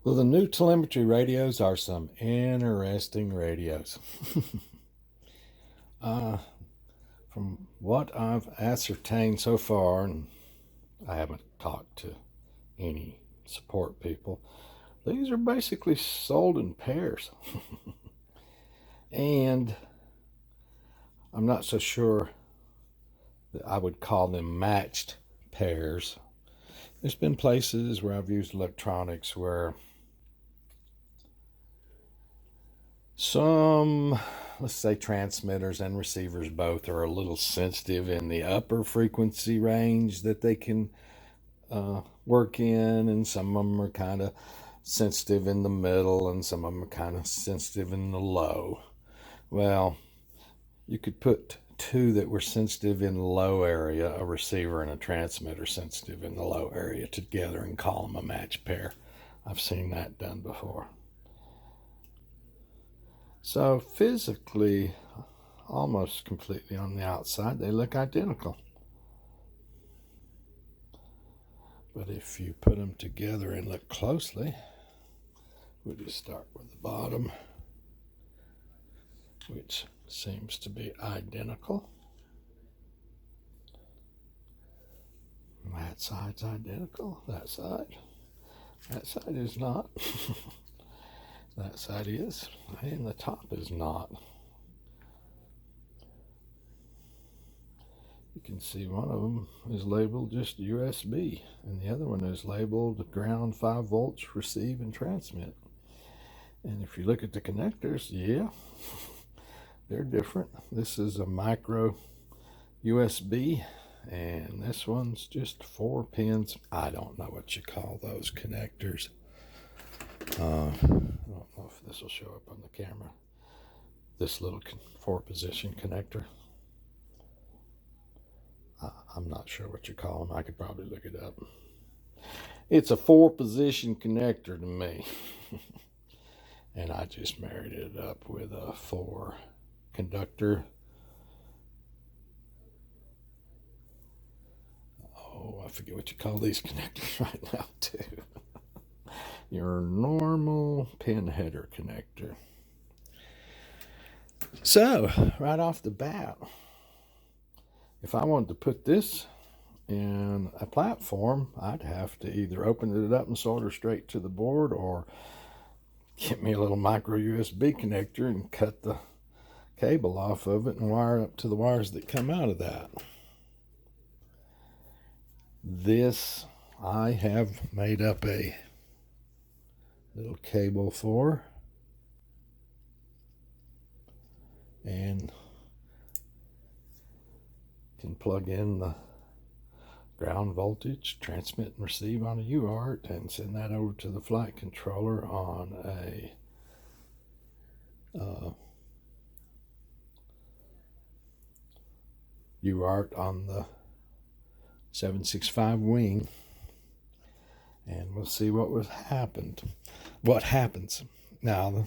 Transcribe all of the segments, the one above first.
Well, the new telemetry radios are some interesting radios. uh, from what I've ascertained so far, and I haven't talked to any support people, these are basically sold in pairs. And I'm not so sure that I would call them matched pairs. There's been places where I've used electronics where some, let's say, transmitters and receivers both are a little sensitive in the upper frequency range that they can work in, and some of them are kind of sensitive in the middle, and some of them are kind of sensitive in the low. Well, you could put two that were sensitive in the low area, a receiver and a transmitter sensitive in the low area, together and call them a match pair. I've seen that done before. So physically, almost completely on the outside, they look identical. But if you put them together and look closely, we'll just start with the bottom, which seems to be identical. That side's identical. That side is not. That side is, and the top is not. You can see one of them is labeled just USB, and the other one is labeled ground 5 volts, receive and transmit. And if you look at the connectors, yeah, they're different. This is a micro USB, and this one's just 4 pins. I don't know what you call those connectors. I don't know if this will show up on the camera. This little 4-position connector. I'm not sure what you call them. I could probably look it up. It's a 4-position connector to me. And I just married it up with a 4 conductor. Oh, I forget what you call these connectors right now too. Your normal pin header connector. So, right off the bat, if I wanted to put this in a platform, I'd have to either open it up and solder straight to the board, or get me a little micro USB connector and cut the cable off of it and wire it up to the wires that come out of that. This I have made up a little cable for, and can plug in the ground voltage, transmit and receive on a UART, and send that over to the flight controller on a UART on the 765 wing, and we'll see what happens. Now,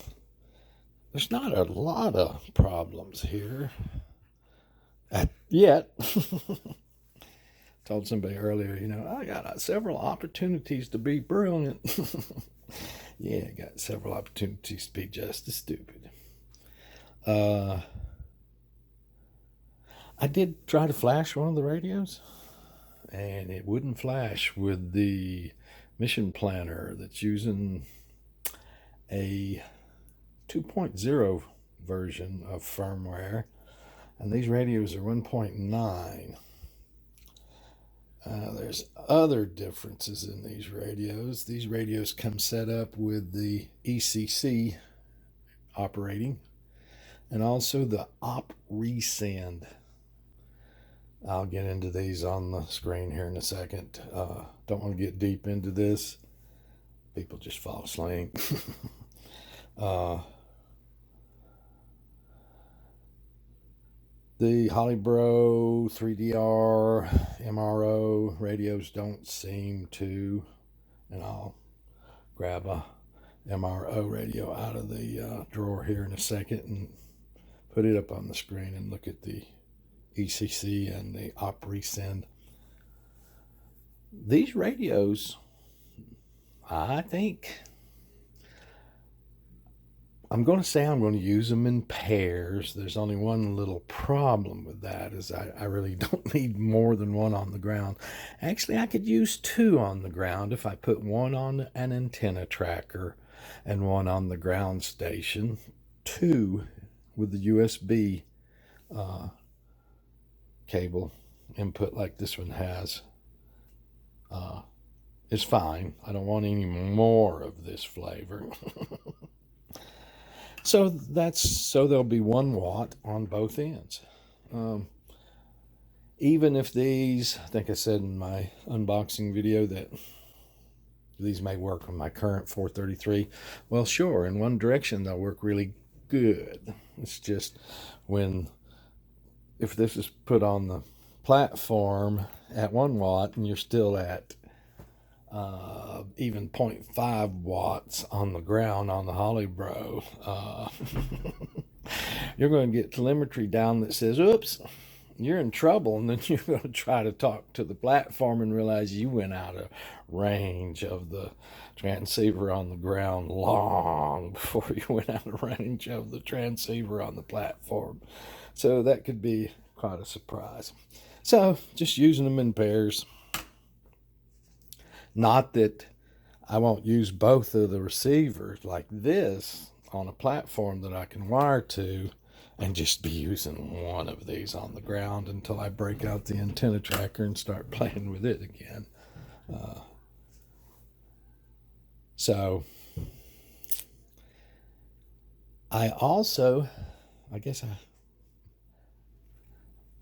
there's not a lot of problems here yet. Told somebody earlier, I got several opportunities to be brilliant. Yeah, I got several opportunities to be just as stupid. I did try to flash one of the radios, and it wouldn't flash with the mission planner that's using a 2.0 version of firmware, and these radios are 1.9. There's other differences in these radios. These radios come set up with the ECC operating, and also the op resend. I'll get into these on the screen here in a second. Don't want to get deep into this. People just fall asleep. The Holybro 3DR MRO radios don't seem to, and I'll grab a MRO radio out of the drawer here in a second and put it up on the screen and look at the ECC and the op resend. These radios, I think, I'm going to say I'm going to use them in pairs. There's only one little problem with that, is I really don't need more than one on the ground. Actually, I could use two on the ground if I put one on an antenna tracker and one on the ground station. Two with the USB cable input like this one has is fine. I don't want any more of this flavor. So there'll be 1 watt on both ends. Even if these, I think I said in my unboxing video that these may work on my current 433. Well, sure, in one direction they'll work really good. It's just if this is put on the platform at 1 watt and you're still at even 0.5 watts on the ground on the Holybro, you're going to get telemetry down that says, oops, you're in trouble, and then you're going to try to talk to the platform and realize you went out of range of the transceiver on the ground long before you went out of range of the transceiver on the platform. So that could be quite a surprise. So just using them in pairs. Not that I won't use both of the receivers like this on a platform that I can wire to, and just be using one of these on the ground until I break out the antenna tracker and start playing with it again. So I also, I guess I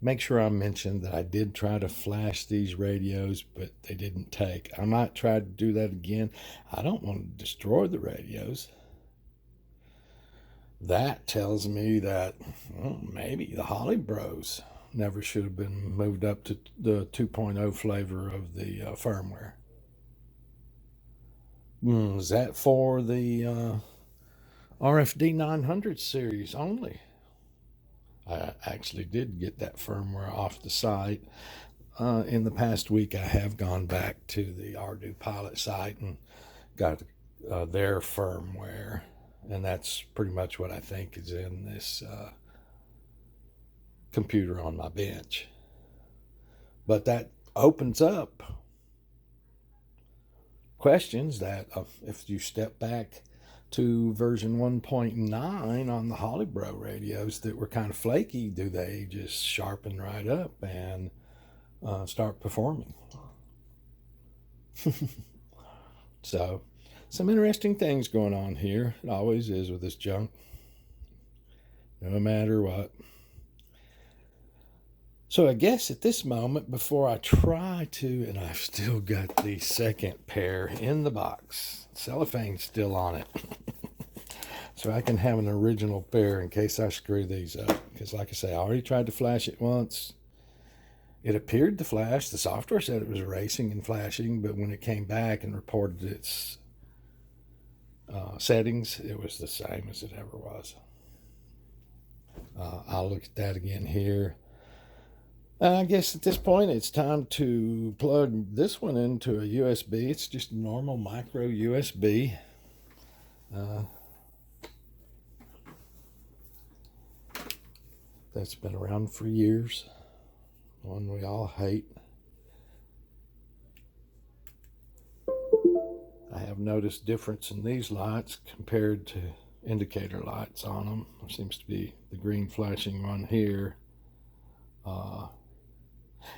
make sure I mentioned that I did try to flash these radios, but they didn't take. I might try to do that again. I don't want to destroy the radios. That tells me that maybe the Holybros never should have been moved up to the 2.0 flavor of the firmware. Is that for the RFD 900 series only? I actually did get that firmware off the site. In the past week, I have gone back to the Ardu Pilot site and got their firmware. And that's pretty much what I think is in this computer on my bench. But that opens up questions that if you step back to version 1.9 on the Holybro radios that were kind of flaky, do they just sharpen right up and start performing? So some interesting things going on here. It always is with this junk, no matter what. So I guess at this moment, before I try to, and I've still got the second pair in the box, cellophane's still on it, so I can have an original pair in case I screw these up. Because like I say, I already tried to flash it once. It appeared to flash. The software said it was racing and flashing, but when it came back and reported its settings, it was the same as it ever was. I'll look at that again here. I guess at this point it's time to plug this one into a USB. It's just a normal micro USB. That's been around for years. One we all hate. I have noticed difference in these lights compared to indicator lights on them. There seems to be the green flashing one here.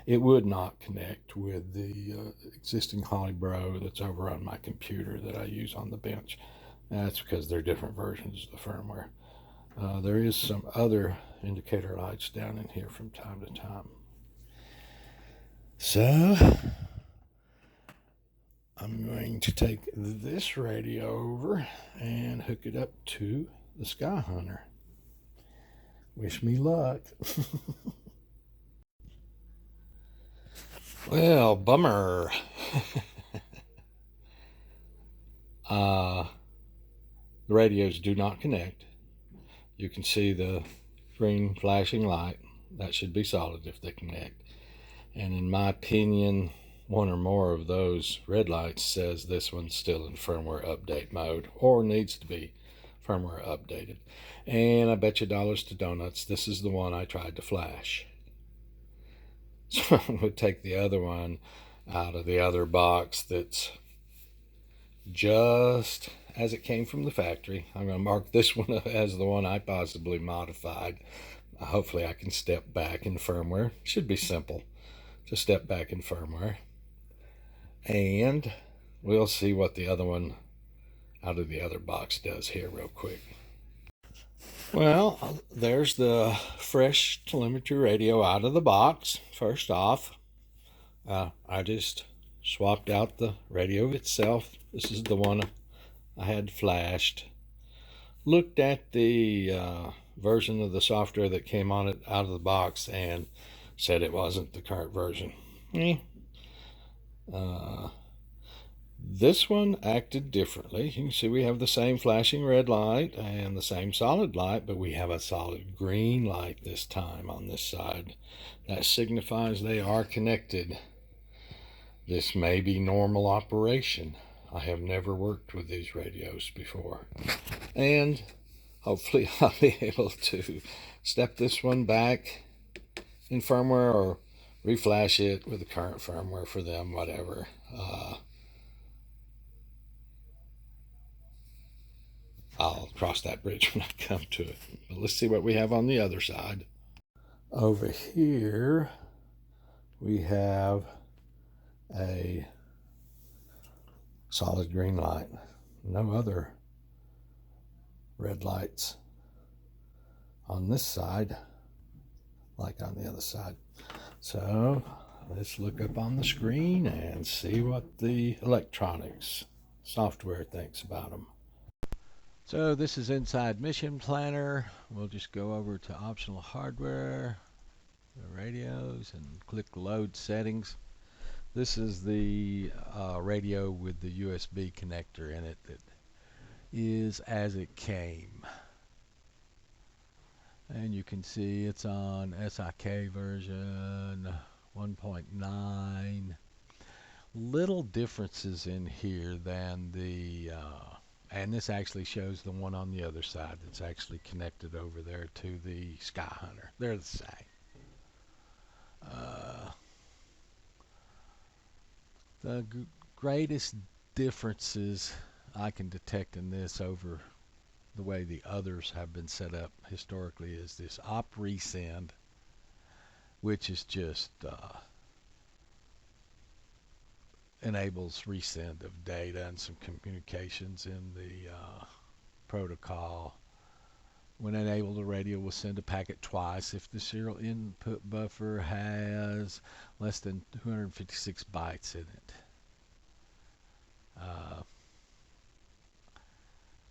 It would not connect with the existing Holybro that's over on my computer that I use on the bench. That's because they're different versions of the firmware. There is some other indicator lights down in here from time to time. So I'm going to take this radio over and hook it up to the Sky Hunter. Wish me luck. Well, bummer. The radios do not connect. You can see the green flashing light. That should be solid if they connect. And in my opinion, one or more of those red lights says this one's still in firmware update mode or needs to be firmware updated. And I bet you dollars to donuts, this is the one I tried to flash. So I'm going to take the other one out of the other box that's just as it came from the factory. I'm going to mark this one as the one I possibly modified. Hopefully I can step back in firmware. Should be simple to step back in firmware. And we'll see what the other one out of the other box does here real quick. Well, there's the fresh telemetry radio out of the box. First off, I just swapped out the radio itself. This is the one I had flashed. Looked at the version of the software that came on it out of the box and said it wasn't the current version. This one acted differently. You can see we have the same flashing red light and the same solid light, but we have a solid green light this time on this side. That signifies they are connected. This may be normal operation. I have never worked with these radios before. And hopefully I'll be able to step this one back in firmware or reflash it with the current firmware for them, whatever. I'll cross that bridge when I come to it. But let's see what we have on the other side. Over here, we have a solid green light. No other red lights on this side like on the other side. So let's look up on the screen and see what the electronics software thinks about them. So this is inside Mission Planner. We'll just go over to optional hardware, the radios, and click load settings. This is the radio with the USB connector in it that is as it came. And you can see it's on SIK version 1.9. Little differences in here than the and this actually shows the one on the other side that's actually connected over there to the Skyhunter. They're the same. The greatest differences I can detect in this over the way the others have been set up historically is this op resend, which is just enables resend of data and some communications in the protocol. When enabled, the radio will send a packet twice if the serial input buffer has less than 256 bytes in it.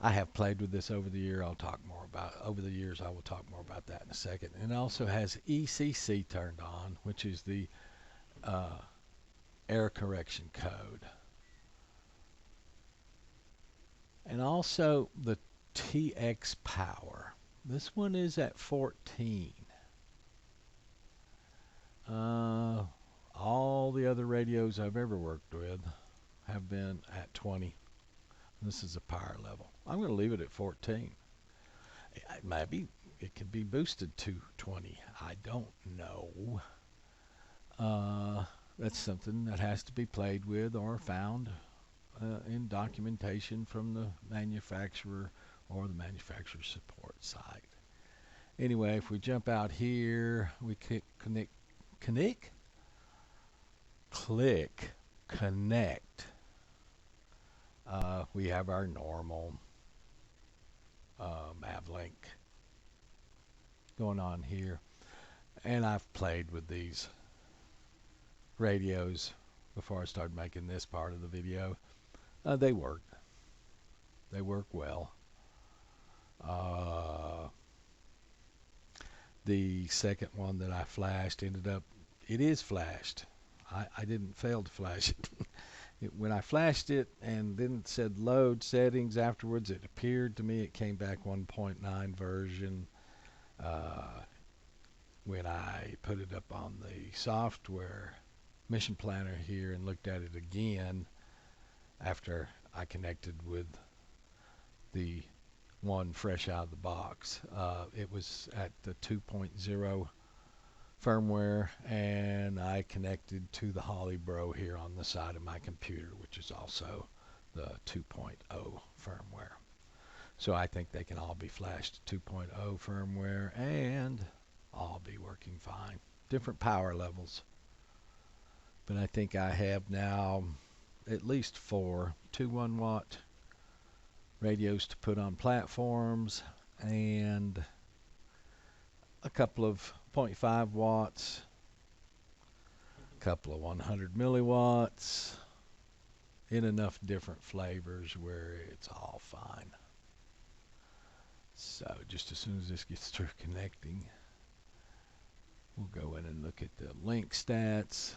I have played with this over the year. I'll talk more about over the years. I will talk more about that in a second. And it also has ECC turned on, which is the error correction code, and also the TX power. This one is at 14. All the other radios I've ever worked with have been at 20. This is a power level. I'm going to leave it at 14. Maybe it could be boosted to 20. I don't know. That's something that has to be played with or found in documentation from the manufacturer or the manufacturer support site. Anyway, if we jump out here, we click connect. We have our normal Mavlink going on here, and I've played with these radios before I started making this part of the video. They work well. The second one that I flashed ended up, it is flashed. I didn't fail to flash it. When I flashed it and then it said load settings afterwards, it appeared to me it came back 1.9 version. When I put it up on the software Mission Planner here and looked at it again after I connected with the one fresh out of the box. It was at the 2.0 firmware, and I connected to the Hollybro here on the side of my computer, which is also the 2.0 firmware. So I think they can all be flashed to 2.0 firmware and all be working fine. Different power levels. But I think I have now at least 4 2 1-watt radios to put on platforms, and a couple of 0.5 watts, a couple of 100 milliwatts, in enough different flavors where it's all fine. So just as soon as this gets through connecting, we'll go in and look at the link stats.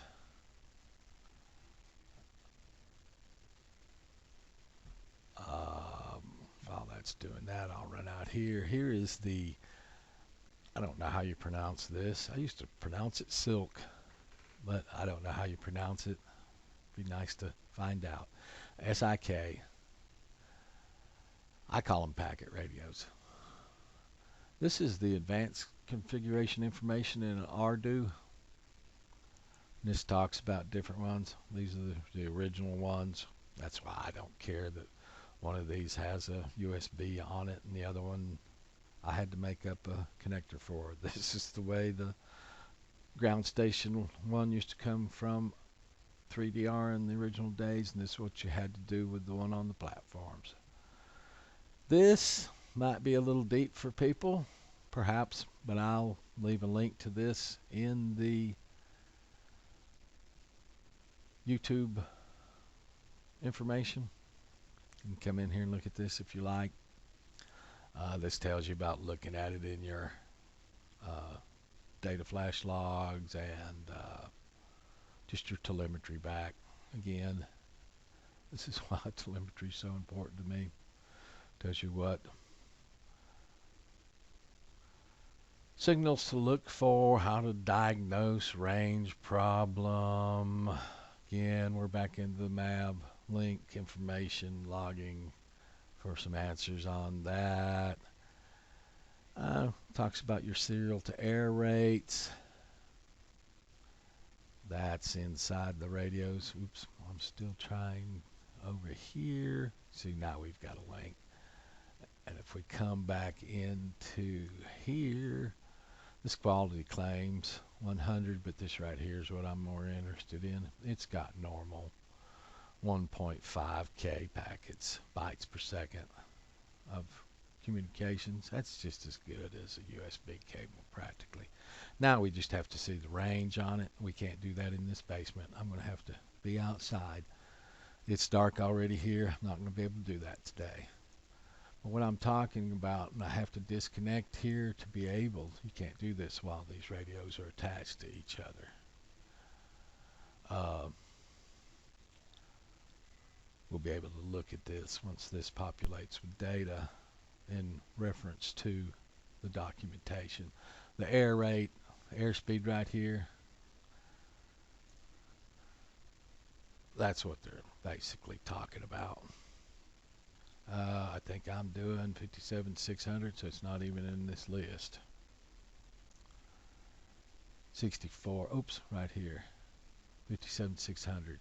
While that's doing that, I'll run out here. Here is the, I don't know how you pronounce this. I used to pronounce it silk, but I don't know how you pronounce it. Be nice to find out. SIK. I call them packet radios. This is the advanced configuration information in an Ardu. This talks about different ones. These are the original ones. That's why I don't care that one of these has a USB on it and the other one I had to make up a connector for. This is the way the ground station one used to come from 3DR in the original days, and this is what you had to do with the one on the platforms. This might be a little deep for people, perhaps, but I'll leave a link to this in the YouTube information. You can come in here and look at this if you like. This tells you about looking at it in your data flash logs and just your telemetry back. Again, this is why telemetry is so important to me. Tells you what signals to look for, how to diagnose range problem. Again, we're back into the MAB link information logging for some answers on that. Talks about your serial to air rates. That's inside the radios. Oops, I'm still trying over here. See, now we've got a link. And if we come back into here, this quality claims 100, but this right here is what I'm more interested in. It's got normal 1.5K packets, bytes per second of communications. That's just as good as a USB cable practically. Now we just have to see the range on it. We can't do that in this basement. I'm going to have to be outside. It's dark already here. I'm not going to be able to do that today. But what I'm talking about, and I have to disconnect here to be able, you can't do this while these radios are attached to each other. We'll be able to look at this once this populates with data in reference to the documentation. The air rate, airspeed right here, that's what they're basically talking about. I think I'm doing 57,600, so it's not even in this list. 64, oops, right here, 57,600.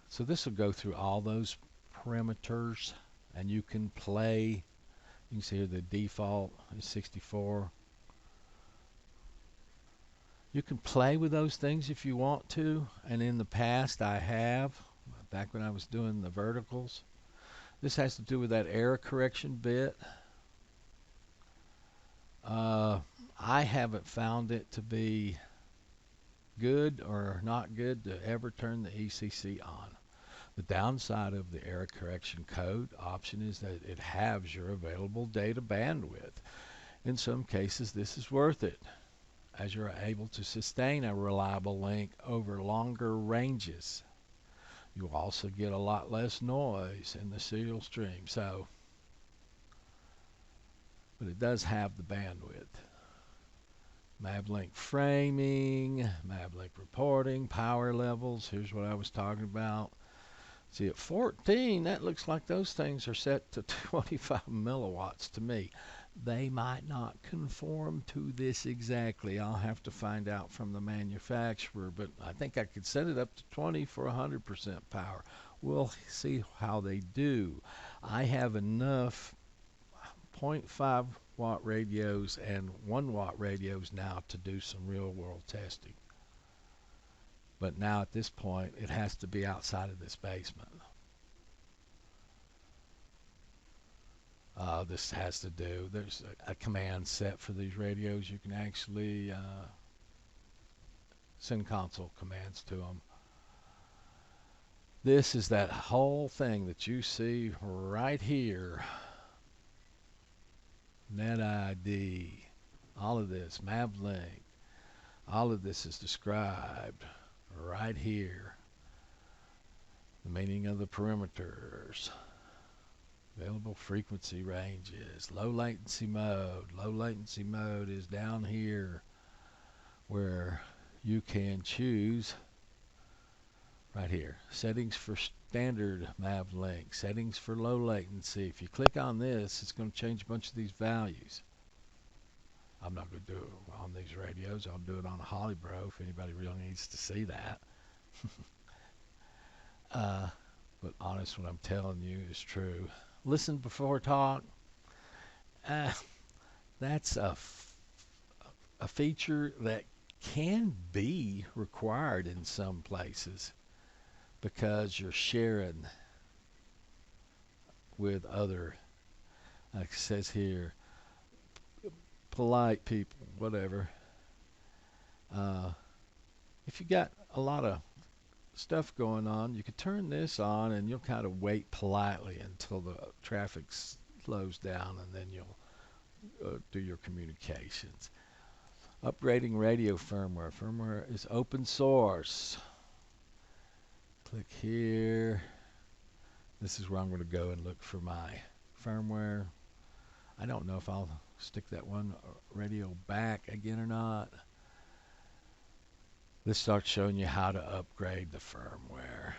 So this will go through all those parameters, and you can play. You can see here the default is 64. You can play with those things if you want to, and in the past I have, back when I was doing the verticals. This has to do with that error correction bit. I haven't found it to be good or not good to ever turn the ECC on. The downside of the error correction code option is that it halves your available data bandwidth. In some cases, this is worth it, as you're able to sustain a reliable link over longer ranges. You also get a lot less noise in the serial stream. But it does have the bandwidth. MAVLink framing, MAVLink reporting, power levels. Here's what I was talking about. See, at 14, that looks like those things are set to 25 milliwatts to me. They might not conform to this exactly. I'll have to find out from the manufacturer, but I think I could set it up to 20 for 100% power. We'll see how they do. I have enough 0.5 watt radios and 1 watt radios now to do some real world testing. But now at this point, it has to be outside of this basement. This has to do, there's a command set for these radios. You can actually send console commands to them. This is that whole thing that you see right here. NetID, all of this, MapLink, all of this is described right here. The meaning of the perimeters, available frequency ranges, low latency mode. Low latency mode is down here where you can choose right here. Settings for standard MavLink, settings for low latency. If you click on this, it's going to change a bunch of these values. I'm not going to do it on these radios. I'll do it on a Hollybro if anybody really needs to see that. But honest, what I'm telling you is true. Listen before talk. That's a feature that can be required in some places because you're sharing with other, like it says here, polite people, whatever. If you got a lot of stuff going on, you could turn this on and you'll kind of wait politely until the traffic slows down, and then you'll do your communications. Upgrading radio firmware. Firmware is open source. Click here. This is where I'm going to go and look for my firmware. I don't know if I'll stick that one radio back again or not. This starts showing you how to upgrade the firmware.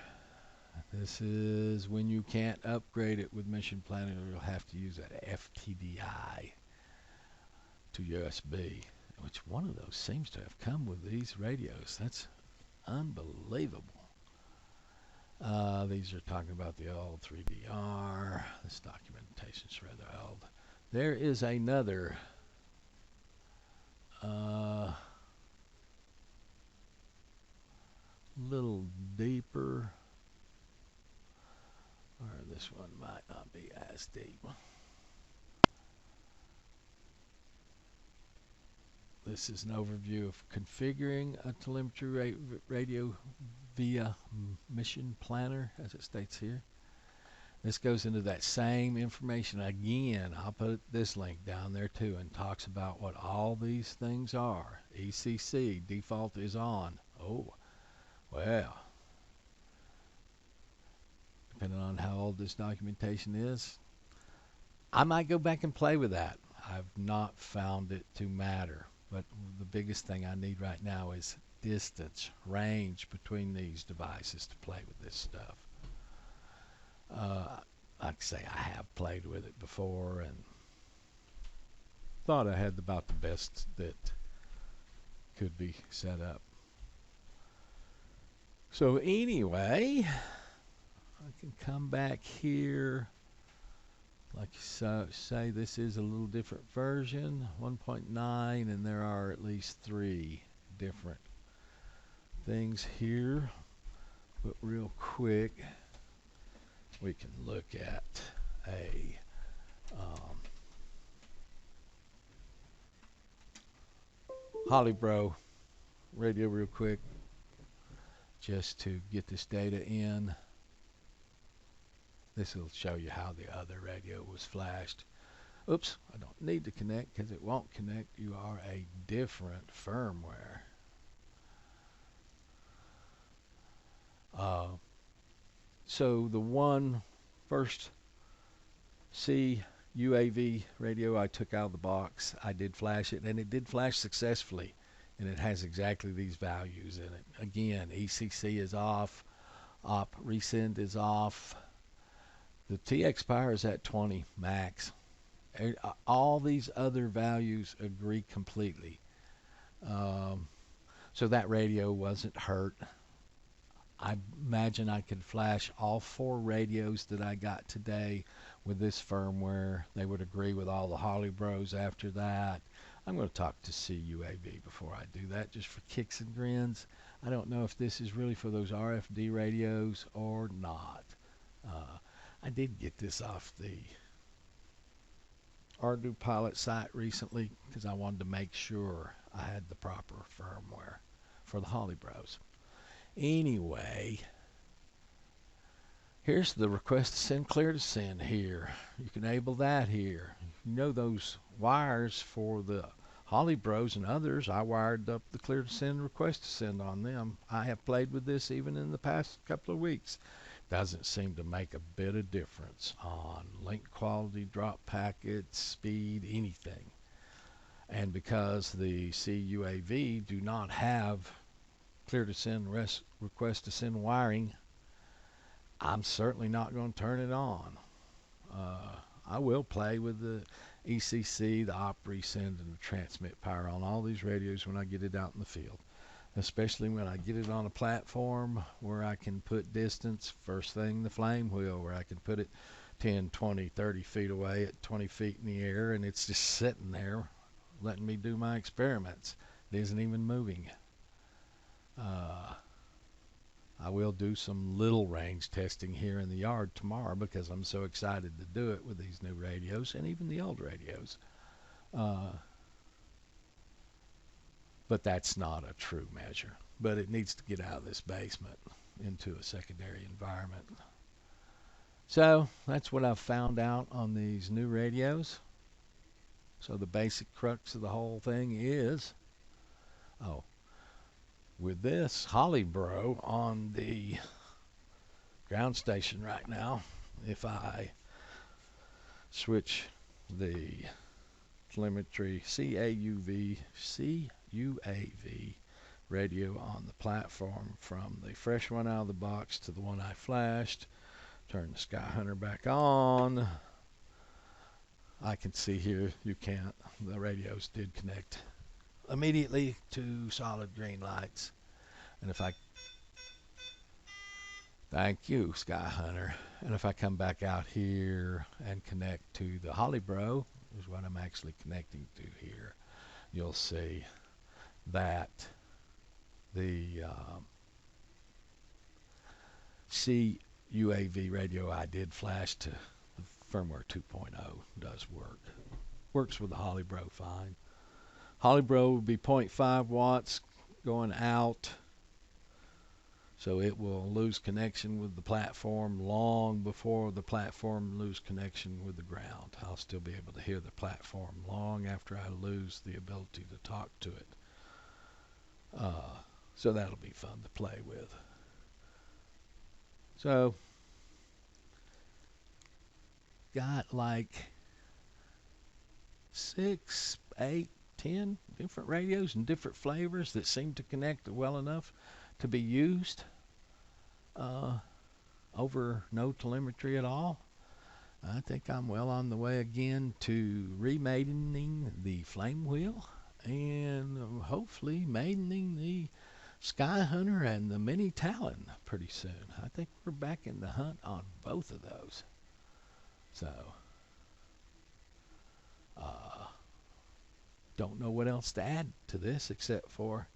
This is when you can't upgrade it with Mission Planner, you'll have to use that FTDI to USB, which one of those seems to have come with these radios. That's unbelievable. These are talking about the old 3DR. This documentation is rather old. There is another little deeper, or this one might not be as deep. This is an overview of configuring a telemetry radio via Mission Planner, as it states here. This goes into that same information again. I'll put this link down there too, and talks about what all these things are. ECC default is on. Oh, well, depending on how old this documentation is, I might go back and play with that. I've not found it to matter, but the biggest thing I need right now is distance, range between these devices to play with this stuff. Like I say, I have played with it before and thought I had about the best that could be set up. So anyway, I can come back here. Like so, say this is a little different version, 1.9, and there are at least 3 different things here. But real quick, we can look at a Hollybro radio real quick, just to get this data in. This will show you how the other radio was flashed. Oops, I don't need to connect because it won't connect. You are a different firmware. So the one first CUAV radio I took out of the box, I did flash it, and it did flash successfully, and it has exactly these values in it. Again, ECC is off, Op resend is off. The TX power is at 20 max. All these other values agree completely. So that radio wasn't hurt. I imagine I could flash all 4 radios that I got today with this firmware. They would agree with all the Holly Bros after that. I'm going to talk to CUAV before I do that, just for kicks and grins. I don't know if this is really for those RFD radios or not. I did get this off the Ardu Pilot site recently because I wanted to make sure I had the proper firmware for the Holly Bros. Anyway, here's the request to send, clear to send here. You can enable that here. You know those wires for the Holly Bros and others, I wired up the clear to send, request to send on them. I have played with this even in the past couple of weeks. Doesn't seem to make a bit of difference on link quality, drop packets, speed, anything. And because the CUAV do not have clear to send, request to send wiring, I'm certainly not going to turn it on. I will play with the ECC, the op resend, and the transmit power on all these radios when I get it out in the field, especially when I get it on a platform where I can put distance. First thing, the flame wheel, where I can put it 10, 20, 30 feet away at 20 feet in the air, and it's just sitting there letting me do my experiments. It isn't even moving. I will do some little range testing here in the yard tomorrow because I'm so excited to do it with these new radios and even the old radios. But that's not a true measure. But it needs to get out of this basement into a secondary environment. So that's what I've found out on these new radios. So the basic crux of the whole thing is, with this Holly Bro on the ground station right now, if I switch the telemetry CUAV radio on the platform from the fresh one out of the box to the one I flashed, turn the Sky Hunter back on, I can see here, you can't, the radios did connect immediately to solid green lights. And if I, thank you, Sky Hunter. And if I come back out here and connect to the Holly Bro, is what I'm actually connecting to here, you'll see that the CUAV radio I did flash to the firmware 2.0 does work. Works with the Holly Bro fine. Holly Bro would be 0.5 watts going out, so it will lose connection with the platform long before the platform lose connection with the ground. I'll still be able to hear the platform long after I lose the ability to talk to it. So that'll be fun to play with. So got like 6, 8, 10 different radios and different flavors that seem to connect well enough to be used over no telemetry at all. I think I'm well on the way again to remaidening the flame wheel and hopefully maidening the Sky Hunter and the Mini Talon pretty soon. I think we're back in the hunt on both of those. So don't know what else to add to this except for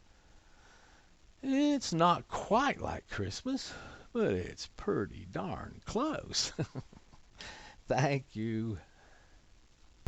it's not quite like Christmas, but it's pretty darn close. Thank you.